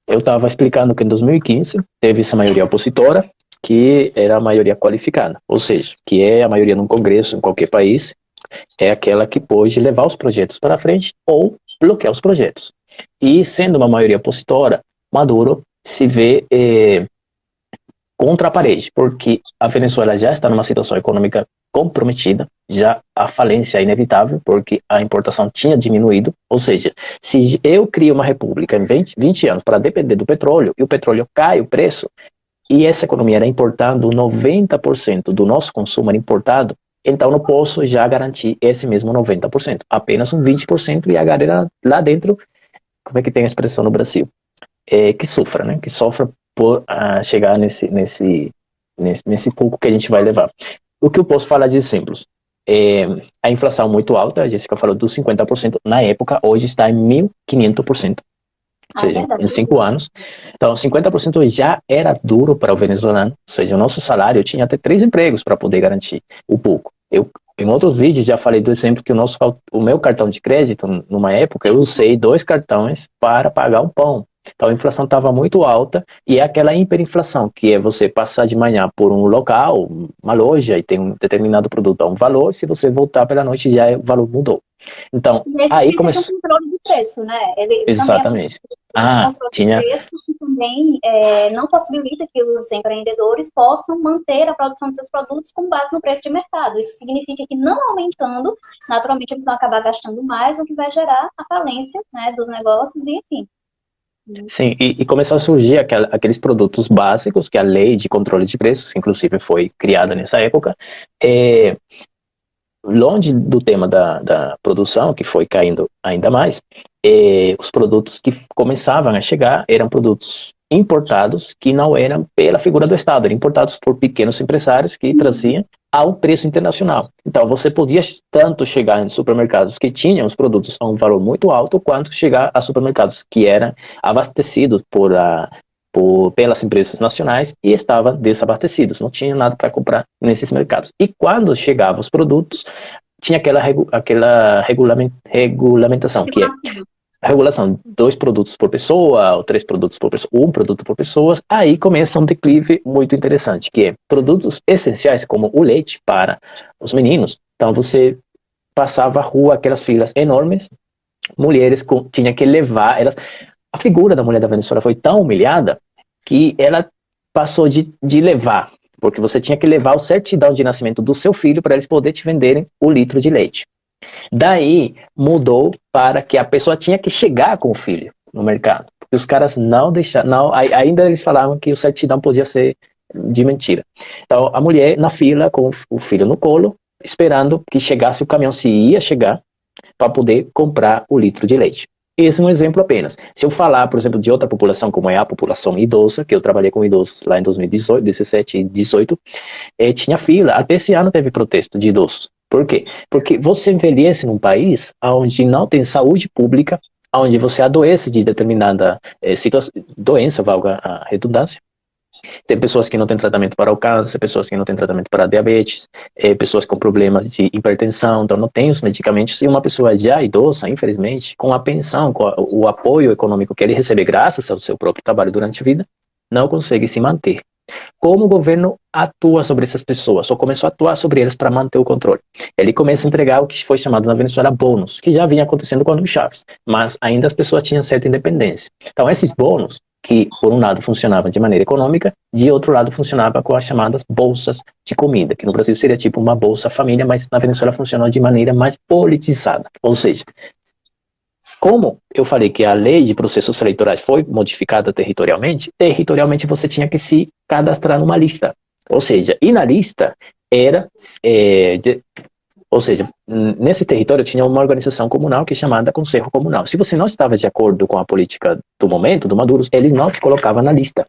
Eu estava explicando que em 2015 teve essa maioria opositora, que era a maioria qualificada, ou seja, que é a maioria num congresso em qualquer país, é aquela que pode levar os projetos para frente ou bloquear os projetos. E sendo uma maioria opositora, Maduro se vê contra a parede, porque a Venezuela já está numa situação econômica comprometida, já a falência é inevitável, porque a importação tinha diminuído, ou seja, se eu crio uma república em 20 anos para depender do petróleo, e o petróleo cai o preço, e essa economia era importando 90% do nosso consumo era importado, então não posso já garantir esse mesmo 90%, apenas um 20% e a galera lá dentro, como é que tem a expressão no Brasil? Que sofra, né? Que sofra por chegar nesse pouco que a gente vai levar. O que eu posso falar de exemplos? A inflação muito alta, a Jéssica falou dos 50%, na época, hoje está em 1.500%. Ou seja, em 5 anos. Então, 50% já era duro para o venezuelano. Ou seja, o nosso salário tinha até 3 empregos para poder garantir o pouco. Em outros vídeos, já falei do exemplo que o meu cartão de crédito, numa época, eu usei 2 cartões para pagar um pão. Então, a inflação estava muito alta e é aquela hiperinflação, que é você passar de manhã por um local, uma loja, e tem um determinado produto a um valor, se você voltar pela noite, já o valor mudou. Então, aí começou... um controle de preço, né? Ele Exatamente. tinha... de preço que também não possibilita que os empreendedores possam manter a produção de seus produtos com base no preço de mercado. Isso significa que não aumentando, naturalmente eles vão acabar gastando mais, o que vai gerar a falência, né, dos negócios e enfim. Sim, e começou a surgir aqueles produtos básicos, que a lei de controle de preços, inclusive foi criada nessa época, longe do tema da produção, que foi caindo ainda mais, os produtos que começavam a chegar eram produtos importados, que não eram pela figura do Estado, eram importados por pequenos empresários que traziam a um preço internacional. Então, você podia tanto chegar em supermercados que tinham os produtos a um valor muito alto, quanto chegar a supermercados que eram abastecidos pelas empresas nacionais e estavam desabastecidos, não tinha nada para comprar nesses mercados. E quando chegavam os produtos, tinha aquela regulamentação, que é a regulação, 2 produtos por pessoa, ou 3 produtos por pessoa, 1 produto por pessoa. Aí começa um declive muito interessante, que é produtos essenciais como o leite para os meninos. Então você passava a rua, aquelas filas enormes, mulheres tinham que levar, a figura da mulher da Venezuela foi tão humilhada que ela passou de levar, porque você tinha que levar o certidão de nascimento do seu filho para eles poderem te venderem o litro de leite. Daí mudou para que a pessoa tinha que chegar com o filho no mercado. Porque os caras não deixaram, ainda eles falavam que o certidão podia ser de mentira. Então a mulher na fila com o filho no colo, esperando que chegasse o caminhão, se ia chegar, para poder comprar o litro de leite. Esse é um exemplo apenas. Se eu falar, por exemplo, de outra população, como é a população idosa, que eu trabalhei com idosos lá em 2018, 17 e 18, tinha fila. Até esse ano teve protesto de idosos. Por quê? Porque você envelhece num país onde não tem saúde pública, onde você adoece de determinada doença, valga a redundância. Tem pessoas que não têm tratamento para o câncer, pessoas que não têm tratamento para a diabetes, pessoas com problemas de hipertensão, então não tem os medicamentos. E uma pessoa já idosa, infelizmente, com a pensão, com o apoio econômico que ele recebe graças ao seu próprio trabalho durante a vida, não consegue se manter. Como o governo atua sobre essas pessoas, ou começou a atuar sobre elas para manter o controle? Ele começa a entregar o que foi chamado na Venezuela bônus, que já vinha acontecendo com o Chávez, mas ainda as pessoas tinham certa independência. Então esses bônus, que por um lado funcionavam de maneira econômica, de outro lado funcionava com as chamadas bolsas de comida, que no Brasil seria tipo uma bolsa família, mas na Venezuela funcionou de maneira mais politizada. Ou seja, como eu falei que a lei de processos eleitorais foi modificada territorialmente você tinha que se cadastrar numa lista. Ou seja, e na lista era... Ou seja, nesse território tinha uma organização comunal que é chamada Conselho Comunal. Se você não estava de acordo com a política do momento, do Maduro, eles não te colocavam na lista.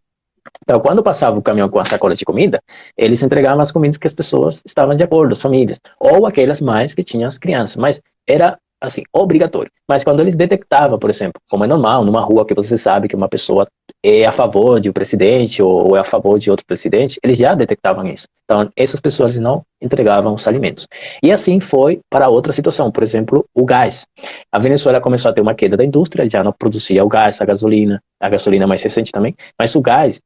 Então, quando passava o caminhão com a sacola de comida, eles entregavam as comidas que as pessoas estavam de acordo, as famílias, ou aquelas mais que tinham as crianças. Mas era, assim, obrigatório. Mas quando eles detectavam, por exemplo, como é normal, numa rua que você sabe que uma pessoa é a favor de um presidente ou é a favor de outro presidente, eles já detectavam isso. Então, essas pessoas não entregavam os alimentos. E assim foi para outra situação, por exemplo, o gás. A Venezuela começou a ter uma queda da indústria, já não produzia o gás, a gasolina, a gasolina mais recente também, mas o gás,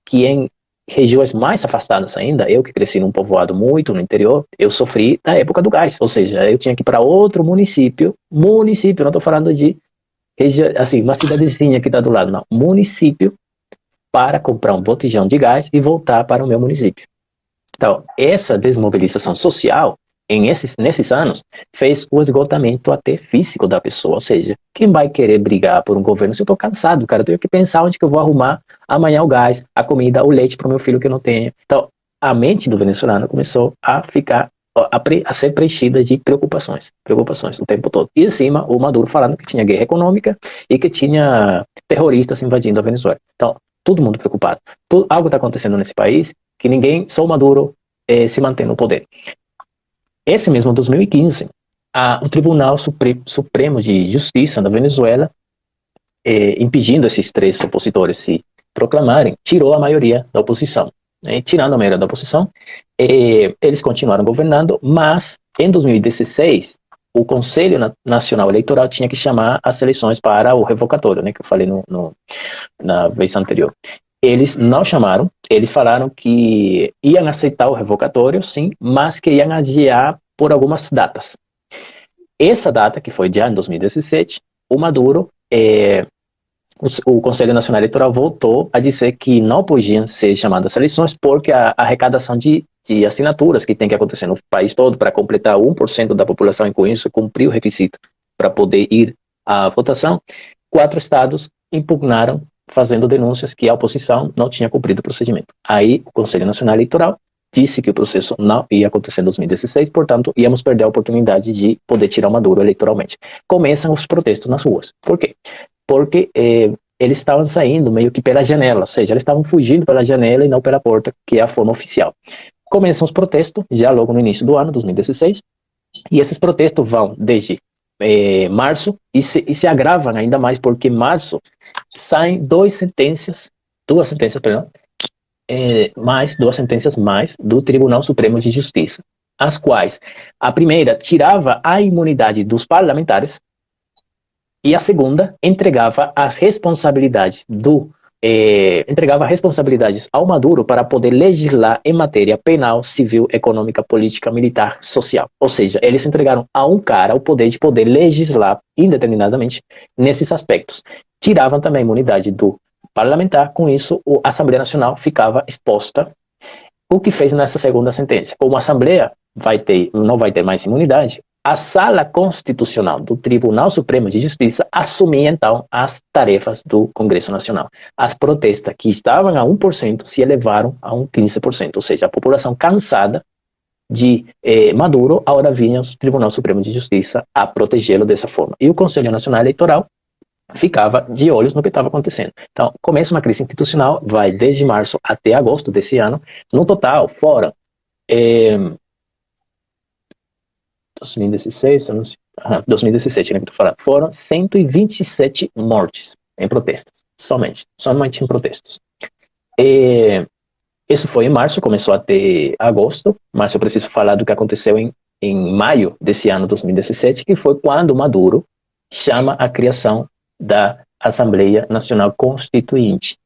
que em regiões mais afastadas ainda, eu que cresci num povoado muito no interior, eu sofri da época do gás, ou seja, eu tinha que ir para outro município, não estou falando de assim, uma cidadezinha que está do lado, não, município, para comprar um botijão de gás e voltar para o meu município. Então, essa desmobilização social, nesses anos, fez o esgotamento até físico da pessoa. Ou seja, quem vai querer brigar por um governo se eu estou cansado, cara? Eu tenho que pensar onde que eu vou arrumar amanhã o gás, a comida, o leite para o meu filho que eu não tenho. Então, a mente do venezuelano começou a ficar, a ser preenchida de preocupações o tempo todo. E, em cima, o Maduro falando que tinha guerra econômica e que tinha terroristas invadindo a Venezuela. Então, todo mundo preocupado. Algo está acontecendo nesse país que ninguém, só o Maduro, se mantém no poder. Esse mesmo 2015, o Tribunal Supremo de Justiça da Venezuela, impedindo esses 3 opositores se proclamarem, tirou a maioria da oposição. Tirando a maioria da oposição, eles continuaram governando, mas em 2016, o Conselho Nacional Eleitoral tinha que chamar as eleições para o revocatório, que eu falei na vez anterior. Eles não chamaram, eles falaram que iam aceitar o revocatório, sim, mas que iam adiar por algumas datas. Essa data, que foi já em 2017, o Maduro, o Conselho Nacional Eleitoral voltou a dizer que não podiam ser chamadas eleições porque a arrecadação de assinaturas que tem que acontecer no país todo para completar 1% da população e com isso cumprir o requisito para poder ir à votação, 4 estados impugnaram fazendo denúncias que a oposição não tinha cumprido o procedimento. Aí o Conselho Nacional Eleitoral disse que o processo não ia acontecer em 2016, portanto, íamos perder a oportunidade de poder tirar o Maduro eleitoralmente. Começam os protestos nas ruas. Por quê? Porque eles estavam saindo meio que pela janela, ou seja, eles estavam fugindo pela janela e não pela porta, que é a forma oficial. Começam os protestos, já logo no início do ano, 2016, e esses protestos vão desde março e se agravam ainda mais, porque em março saem duas sentenças mais do Tribunal Supremo de Justiça, as quais a primeira tirava a imunidade dos parlamentares e a segunda entregava as responsabilidades ao Maduro para poder legislar em matéria penal, civil, econômica, política, militar, social. Ou seja, eles entregaram a um cara o poder de poder legislar indeterminadamente nesses aspectos. Tiravam também a imunidade do parlamentar, com isso a Assembleia Nacional ficava exposta. O que fez nessa segunda sentença? Como a Assembleia não vai ter mais imunidade, a Sala Constitucional do Tribunal Supremo de Justiça assumia, então, as tarefas do Congresso Nacional. As protestas que estavam a 1% se elevaram a 15%, ou seja, a população cansada de Maduro, agora vinha o Tribunal Supremo de Justiça a protegê-lo dessa forma. E o Conselho Nacional Eleitoral ficava de olhos no que estava acontecendo. Então, começa uma crise institucional, vai desde março até agosto desse ano. No total, foram 2017, né, que eu tô falando, foram 127 mortes em protestos, somente em protestos. Isso foi em março, começou até agosto, mas eu preciso falar do que aconteceu em maio desse ano, 2017, que foi quando Maduro chama a criação da Assembleia Nacional Constituinte.